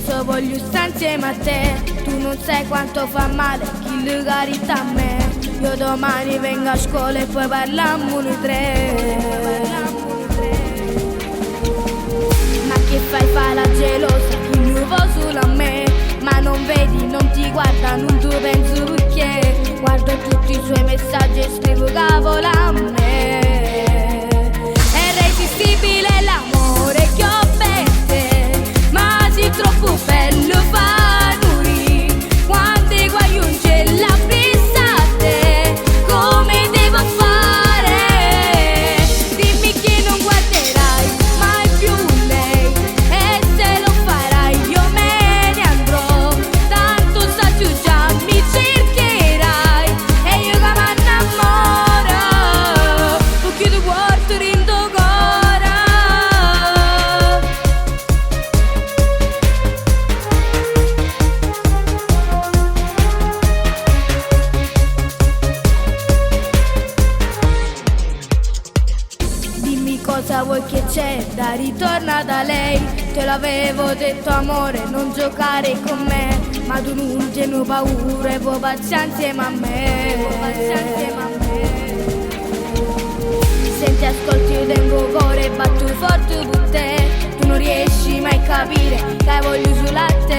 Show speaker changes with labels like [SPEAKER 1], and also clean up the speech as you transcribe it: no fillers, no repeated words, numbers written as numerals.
[SPEAKER 1] penso voglio stare insieme a te. Tu non sai quanto fa male chi le carità a me. Io domani vengo a scuola e poi parliamo noi tre. Ma che fai fa la gelosa, il nuovo solo a me. Ma non vedi, non ti guarda, non tu penso perché. Guardo tutti i suoi messaggi e scrivo cavola a me. È irresistibile l'amore che ho per te, ma sei troppo bello fa nuri. Quante guagliunce la fissate, come devo fare? Dimmi che non guarderai mai più lei, e se lo farai io me ne andrò. Tanto saggio già mi cercherai, e io che mi innamoro, perché tu guardi rindo cora. Dimmi cosa vuoi che c'è da ritorna da lei. Te l'avevo detto amore, non giocare con me, ma tu non tieni paura e vuoi passare insieme a me. Senti, ascolti, io tengo cuore e batto forte per te. Tu non riesci mai a capire che voglio sulla te.